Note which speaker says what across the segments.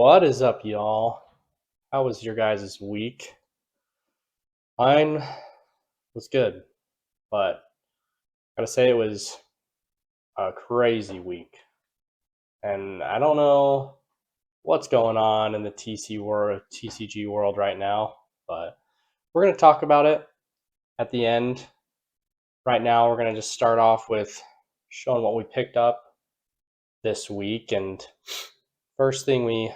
Speaker 1: What is up, y'all? How was your guys' week? Mine was good, but gotta say it was a crazy week. And I don't know what's going on in the TCG world right now, but we're gonna talk about it at the end. Right now, we're gonna just start off with showing what we picked up this week. And first thing we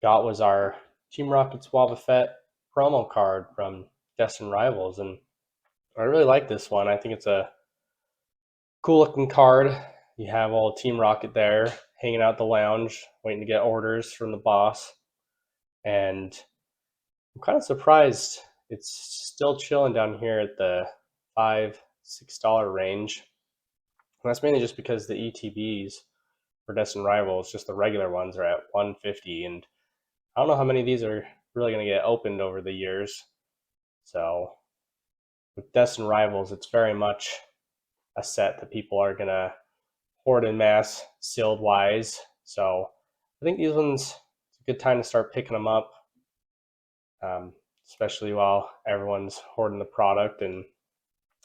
Speaker 1: got was our Team Rocket Suave Fett promo card from Destin Rivals, and I really like this one. I think it's a cool looking card. You have old Team Rocket there hanging out the lounge, waiting to get orders from the boss. And I'm kind of surprised it's still chilling down here at the $5-6 range. And that's mainly just because the ETBs for Destin Rivals, just the regular ones, are at 150, and I don't know how many of these are really going to get opened over the years. So with Destin Rivals, it's very much a set that people are going to hoard in mass, sealed wise. So I think these ones, it's a good time to start picking them up, especially while everyone's hoarding the product. And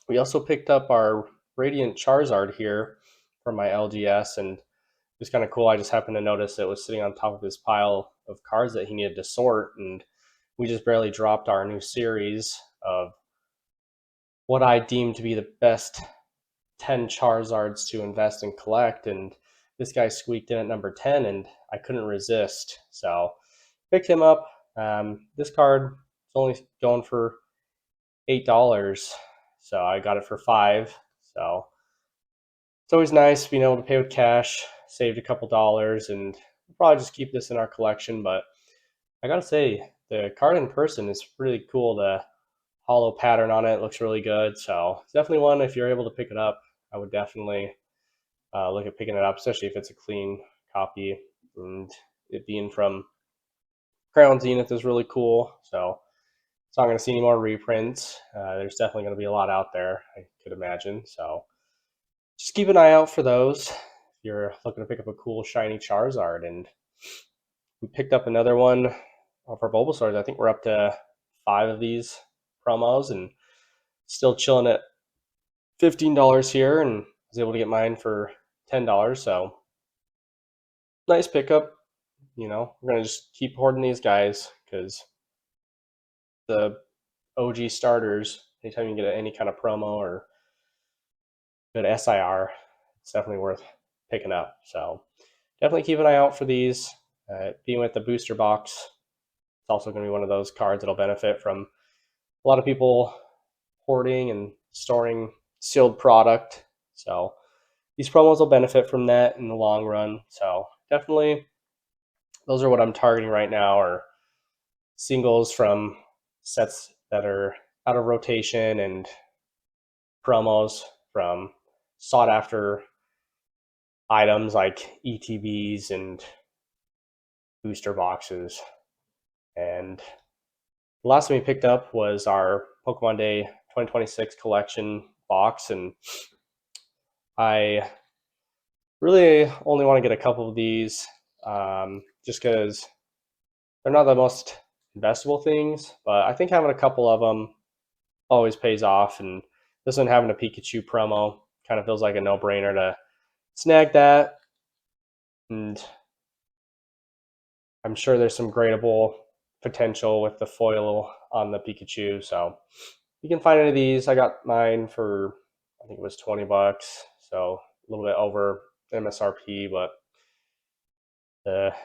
Speaker 1: we also picked up our Radiant Charizard here from my LGS, and it was kind of cool. I just happened to notice it was sitting on top of his pile of cards that he needed to sort, and we just barely dropped our new series of what I deem to be the best 10 Charizards to invest and collect, and this guy squeaked in at number 10, and I couldn't resist, so picked him up. This card is only going for $8, so I got it for $5. So it's always nice being able to pay with cash. Saved a couple dollars, and we'll probably just keep this in our collection. But I gotta say, the card in person is really cool. The hollow pattern on it looks really good, so it's definitely one, if you're able to pick it up, I would definitely look at picking it up, especially if it's a clean copy. And it being from Crown Zenith is really cool. So it's not going to see any more reprints. There's definitely going to be a lot out there, I could imagine. So just keep an eye out for those if you're looking to pick up a cool shiny Charizard. And we picked up another one of our Bulbasaurs. I think we're up to 5 of these promos, and still chilling at $15 here, and was able to get mine for $10. So nice pickup. We're going to just keep hoarding these guys because the OG starters, anytime you get any kind of promo or good SIR, it's definitely worth picking up. So definitely keep an eye out for these. Being with the booster box, it's also going to be one of those cards that'll benefit from a lot of people hoarding and storing sealed product. So these promos will benefit from that in the long run. So definitely those are what I'm targeting right now, are singles from sets that are out of rotation and promos from sought after items like ETBs and booster boxes. And the last thing we picked up was our Pokemon Day 2026 collection box, and I really only want to get a couple of these just because they're not the most investable things, but I think having a couple of them always pays off. And this one, having a Pikachu promo, kind of feels like a no-brainer to snag that. And I'm sure there's some gradable potential with the foil on the Pikachu. So you can find any of these. I got mine for, I think it was $20, so a little bit over MSRP, but the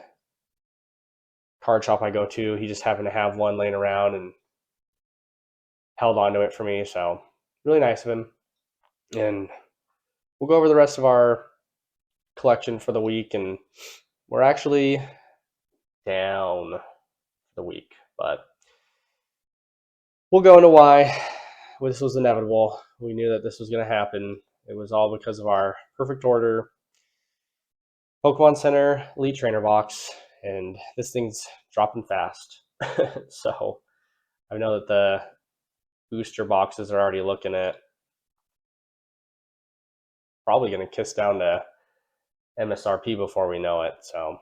Speaker 1: card shop I go to, he just happened to have one laying around and held on to it for me. So really nice of him. And we'll go over the rest of our collection for the week, and we're actually down for the week, but we'll go into why this was inevitable. We knew that this was going to happen. It was all because of our perfect order Pokemon Center Elite Trainer box, and this thing's dropping fast. So I know that the booster boxes are already looking at probably going to kiss down to MSRP before we know it. So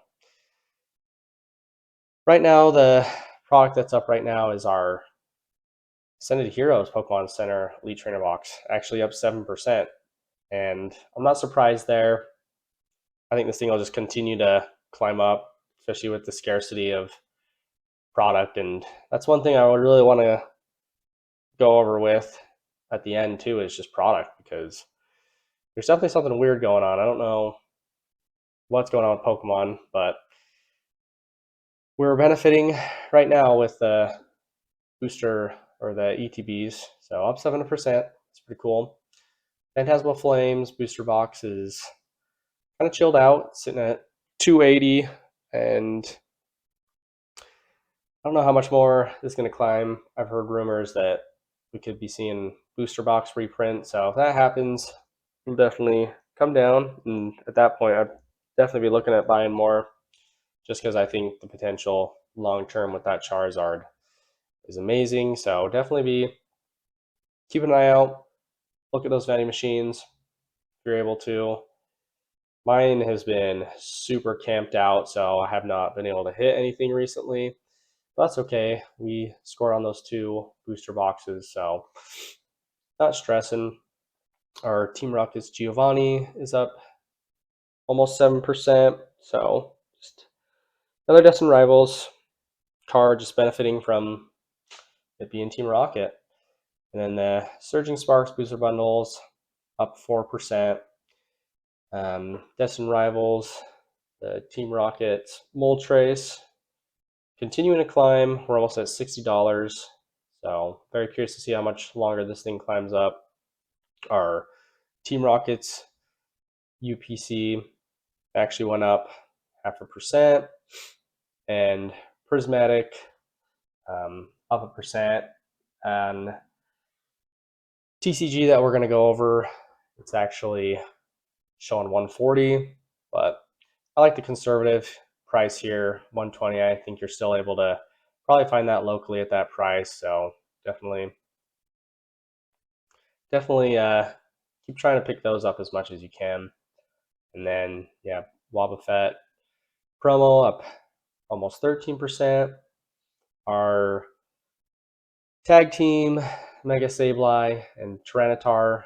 Speaker 1: Right now, the product that's up right now is our Ascended Heroes Pokemon Center Elite Trainer box, actually up 7%. And I'm not surprised there. I think this thing will just continue to climb up, especially with the scarcity of product. And that's one thing I would really want to go over with at the end too, is just product, because there's definitely something weird going on. I don't know what's going on with Pokemon, but we're benefiting right now with the booster or the ETBs. So up 7%. It's pretty cool. Phantasmal Flames booster box is kind of chilled out, sitting at 280, and I don't know how much more this is going to climb. I've heard rumors that we could be seeing booster box reprint. So if that happens, it'll definitely come down. And at that point, I'd definitely be looking at buying more, just because I think the potential long term with that Charizard is amazing. So definitely be keeping an eye out. Look at those vending machines if you're able to. Mine has been super camped out, so I have not been able to hit anything recently. But that's okay. We scored on those 2 booster boxes, so not stressing. Our Team Rocket's Giovanni is up almost 7%. So just another Destin Rivals card, just benefiting from it being Team Rocket. And then the Surging Sparks booster bundles up 4%. Destin Rivals, the Team Rocket Mold Trace continuing to climb. We're almost at $60. So very curious to see how much longer this thing climbs up. Our Team Rockets UPC actually went up 0.5%, and Prismatic up 1%. And TCG that we're going to go over, it's actually showing 140, but I like the conservative price here, 120. I think you're still able to probably find that locally at that price. So definitely keep trying to pick those up as much as you can. And then yeah, Wobbuffet promo up almost 13%. Our tag team Mega Sableye and Tyranitar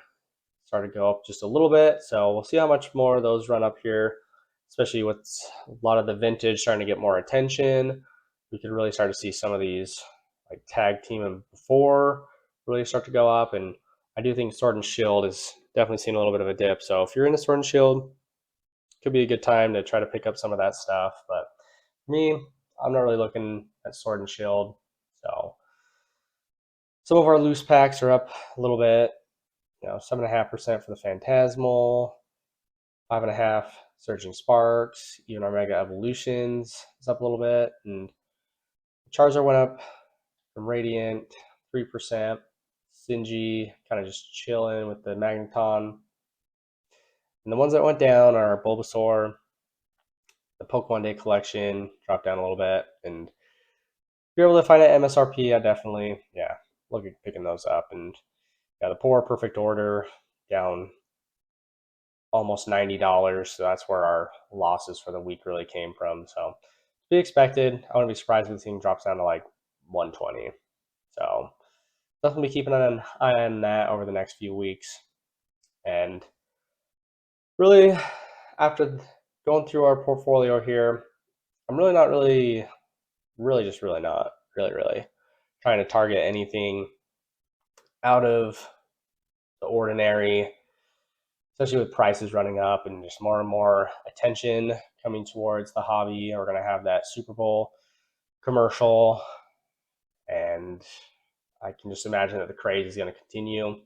Speaker 1: started to go up just a little bit. So we'll see how much more those run up here, especially with a lot of the vintage starting to get more attention. We could really start to see some of these like tag team and before really start to go up. And I do think Sword and Shield is definitely seeing a little bit of a dip. So if you're into Sword and Shield, could be a good time to try to pick up some of that stuff. But for me, I'm not really looking at Sword and Shield. So some of our loose packs are up a little bit. 7.5% for the Phantasmal, 5.5 Surging Sparks. Even our Mega Evolutions is up a little bit, and Charizard went up from Radiant 3%. Singy kind of just chilling with the Magneton. And the ones that went down are Bulbasaur, the Pokemon Day collection dropped down a little bit, and if you're able to find an MSRP, I definitely look at picking those up. And the Poor Perfect Order down almost $90, so that's where our losses for the week really came from. So to be expected. I wouldn't be surprised if the thing drops down to like 120. So definitely be keeping an eye on that over the next few weeks. And really, after going through our portfolio here, I'm really not really trying to target anything out of the ordinary, especially with prices running up and just more and more attention coming towards the hobby. We're going to have that Super Bowl commercial, and I can just imagine that the craze is going to continue.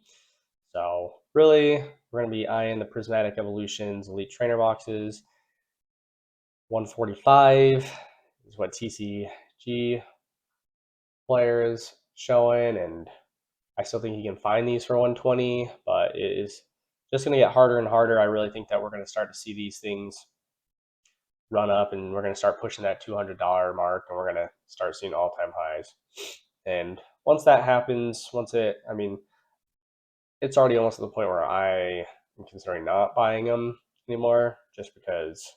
Speaker 1: So really, we're going to be eyeing the Prismatic Evolutions Elite Trainer boxes. 145 is what TCG player is showing, and I still think you can find these for 120, but it is just going to get harder and harder. I really think that we're going to start to see these things run up, and we're going to start pushing that $200 mark, and we're going to start seeing all-time highs. And once that happens, it's already almost to the point where I am considering not buying them anymore, just because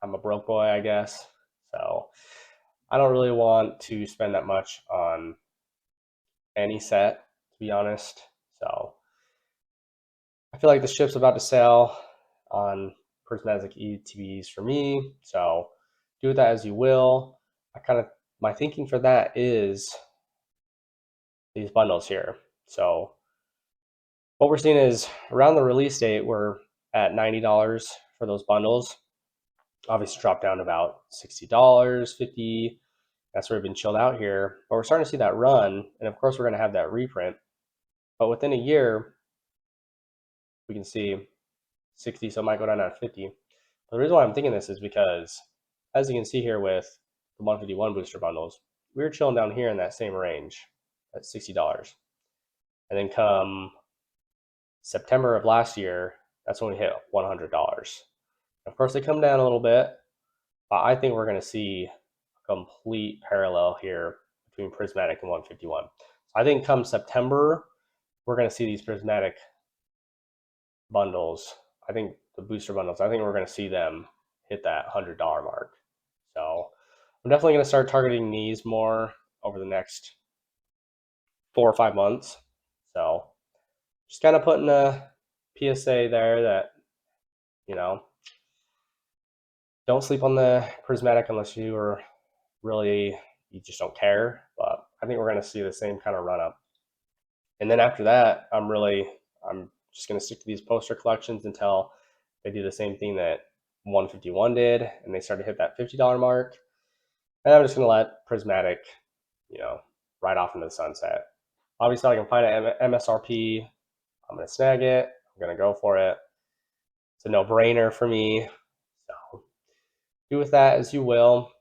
Speaker 1: I'm a broke boy, I guess. So I don't really want to spend that much on any set, to be honest. So I feel like the ship's about to sail on prismatic ETBs for me. So do with that as you will. My thinking for that is these bundles here. So what we're seeing is around the release date, we're at $90 for those bundles. Obviously dropped down to about $60, $50. That's where we've been chilled out here. But we're starting to see that run. And of course, we're going to have that reprint. But within a year, we can see 60, so it might go down to 50. But the reason why I'm thinking this is because, as you can see here with the 151 booster bundles, we were chilling down here in that same range at $60. And then come September of last year, that's when we hit $100. Of course, they come down a little bit, but I think we're going to see a complete parallel here between Prismatic and 151. So I think come September, we're going to see these Prismatic bundles. I think the booster bundles, I think we're going to see them hit that $100 mark. So I'm definitely going to start targeting these more over the next 4 or 5 months. So just kind of putting a PSA there that, don't sleep on the Prismatic unless you are really, you just don't care. But I think we're going to see the same kind of run up. And then after that, I'm just going to stick to these poster collections until they do the same thing that 151 did and they start to hit that $50 mark. And I'm just going to let Prismatic, ride off into the sunset. Obviously, I can find an MSRP. I'm going to snag it. I'm going to go for it. It's a no-brainer for me. So do with that as you will.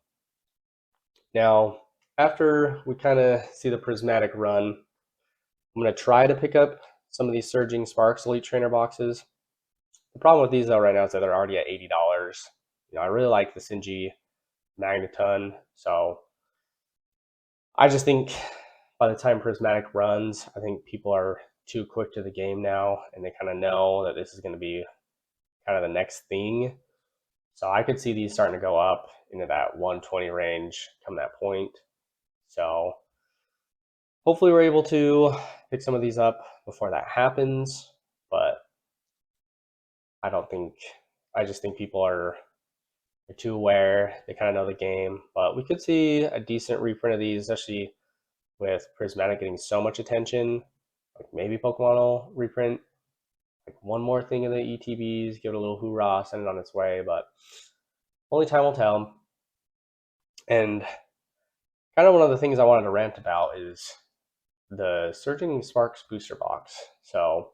Speaker 1: Now, after we kind of see the Prismatic run, I'm going to try to pick up some of these Surging Sparks Elite Trainer boxes. The problem with these, though, right now is that they're already at $80. I really like the Sinji Magneton, so I just think by the time Prismatic runs, I think people are too quick to the game now, and they kind of know that this is going to be kind of the next thing. So I could see these starting to go up into that 120 range come that point. So hopefully we're able to pick some of these up before that happens, but I just think people are too aware. They kind of know the game, but we could see a decent reprint of these, especially with Prismatic getting so much attention. Like maybe Pokemon will reprint like one more thing in the ETBs, give it a little hoorah, send it on its way, but only time will tell. And kind of one of the things I wanted to rant about is the Surging Sparks booster box. So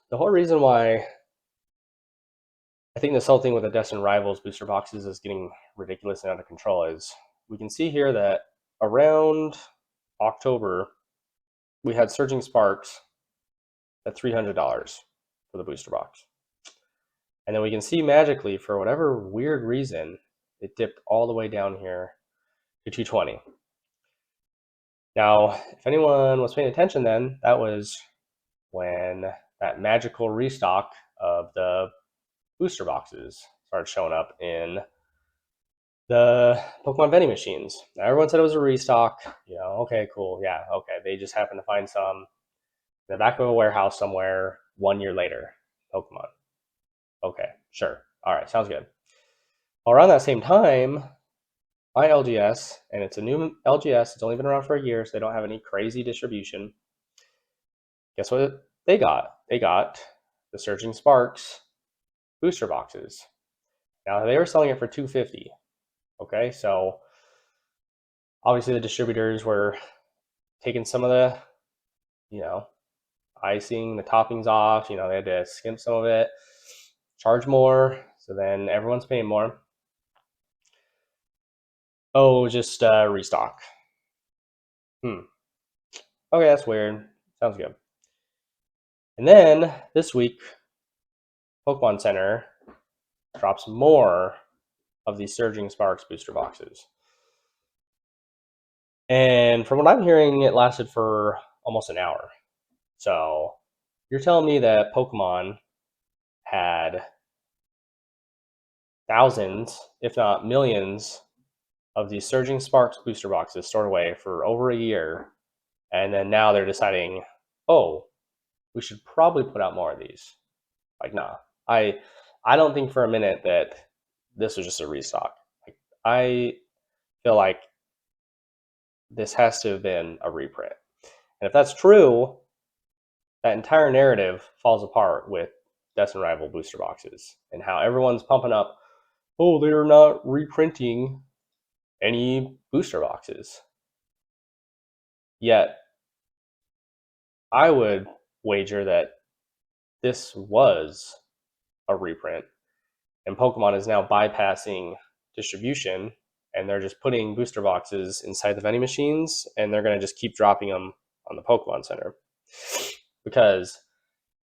Speaker 1: the whole reason why I think this whole thing with the Destined Rivals booster boxes is getting ridiculous and out of control is we can see here that around October, we had Surging Sparks at $300 for the booster box. And then we can see magically, for whatever weird reason, it dipped all the way down here to $220. Now, if anyone was paying attention then, that was when that magical restock of the booster boxes started showing up in the Pokemon vending machines. Now, everyone said it was a restock. Okay, cool. Yeah, okay. They just happened to find some in the back of a warehouse somewhere 1 year later. Pokemon. Okay, sure. All right, sounds good. Well, around that same time, my LGS, and it's a new LGS, it's only been around for a year, so they don't have any crazy distribution. Guess what they got? They got the Surging Sparks booster boxes. Now, they were selling it for $250. Okay, so obviously the distributors were taking some of the, icing, the toppings off. They had to skimp some of it, charge more, so then everyone's paying more. Oh, just restock. Okay, that's weird. Sounds good. And then this week, Pokemon Center drops more of these Surging Sparks booster boxes. And from what I'm hearing, it lasted for almost an hour. So you're telling me that Pokemon had thousands, if not millions, of these Surging Sparks booster boxes stored away for over a year, and then now they're deciding, oh, we should probably put out more of these. Like, nah, I don't think for a minute that this was just a restock. Like, I feel like this has to have been a reprint. And if that's true, that entire narrative falls apart with Destined Rival booster boxes and how everyone's pumping up, oh, they're not reprinting any booster boxes. Yet, I would wager that this was a reprint, and Pokemon is now bypassing distribution, and they're just putting booster boxes inside the vending machines, and they're going to just keep dropping them on the Pokemon Center. Because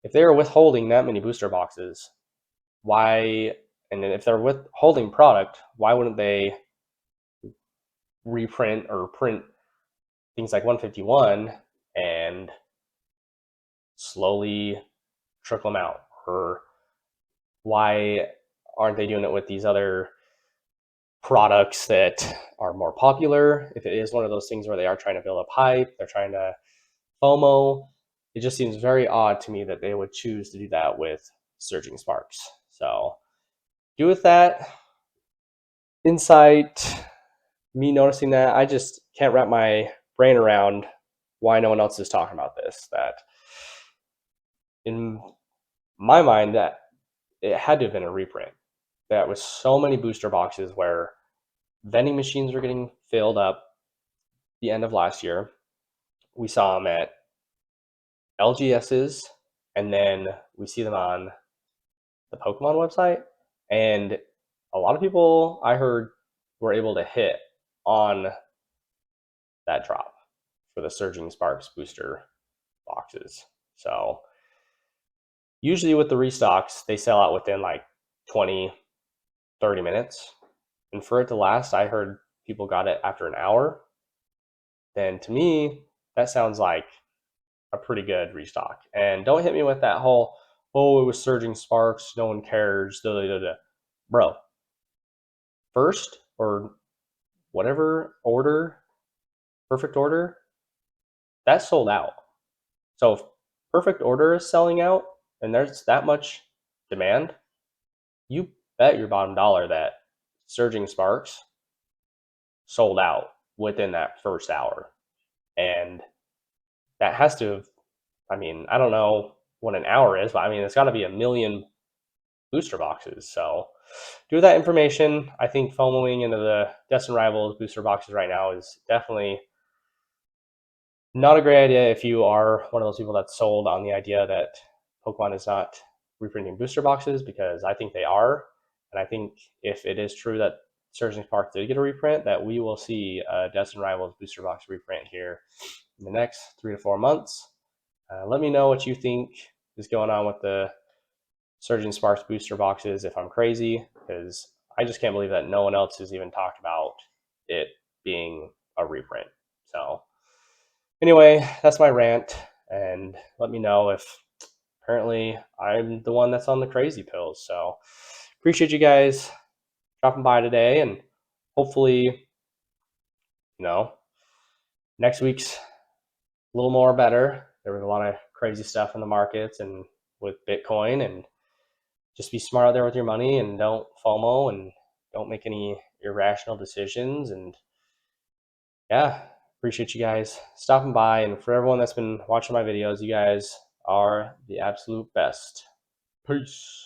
Speaker 1: if they are withholding that many booster boxes, why, and if they're withholding product, why wouldn't they reprint or print things like 151 and slowly trickle them out? Or why aren't they doing it with these other products that are more popular? If it is one of those things where they are trying to build up hype, they're trying to FOMO, it just seems very odd to me that they would choose to do that with Surging Sparks. So do with that insight, me noticing that, I just can't wrap my brain around why no one else is talking about this. That in my mind, that it had to have been a reprint. That was so many booster boxes where vending machines were getting filled up the end of last year. We saw them at LGS's, and then we see them on the Pokemon website. And a lot of people I heard were able to hit on that drop for the Surging Sparks booster boxes. So usually with the restocks, they sell out within like 20, 30 minutes. And for it to last, I heard people got it after an hour. Then to me, that sounds like a pretty good restock. And don't hit me with that whole, oh, it was Surging Sparks, no one cares, da, da, da, da. Bro, first or whatever order, perfect order, that's sold out. So if perfect order is selling out and there's that much demand, you bet your bottom dollar that Surging Sparks sold out within that first hour. And that has to have, I mean, I don't know what an hour is, but I mean, it's got to be a million booster boxes. So due to that information, I think FOMOing into the Destined Rivals booster boxes right now is definitely not a great idea if you are one of those people that's sold on the idea that Pokemon is not reprinting booster boxes, because I think they are. And I think if it is true that Surging Sparks did get a reprint, that we will see a Destined Rivals booster box reprint here in the next 3 to 4 months. Let me know what you think is going on with the Surging Sparks booster boxes, if I'm crazy, because I just can't believe that no one else has even talked about it being a reprint. So anyway, that's my rant, and let me know if apparently I'm the one that's on the crazy pills. So appreciate you guys dropping by today, and hopefully, next week's a little more better. There was a lot of crazy stuff in the markets and with Bitcoin, and just be smart out there with your money and don't FOMO and don't make any irrational decisions. And yeah, appreciate you guys stopping by. And for everyone that's been watching my videos, you guys are the absolute best. Peace.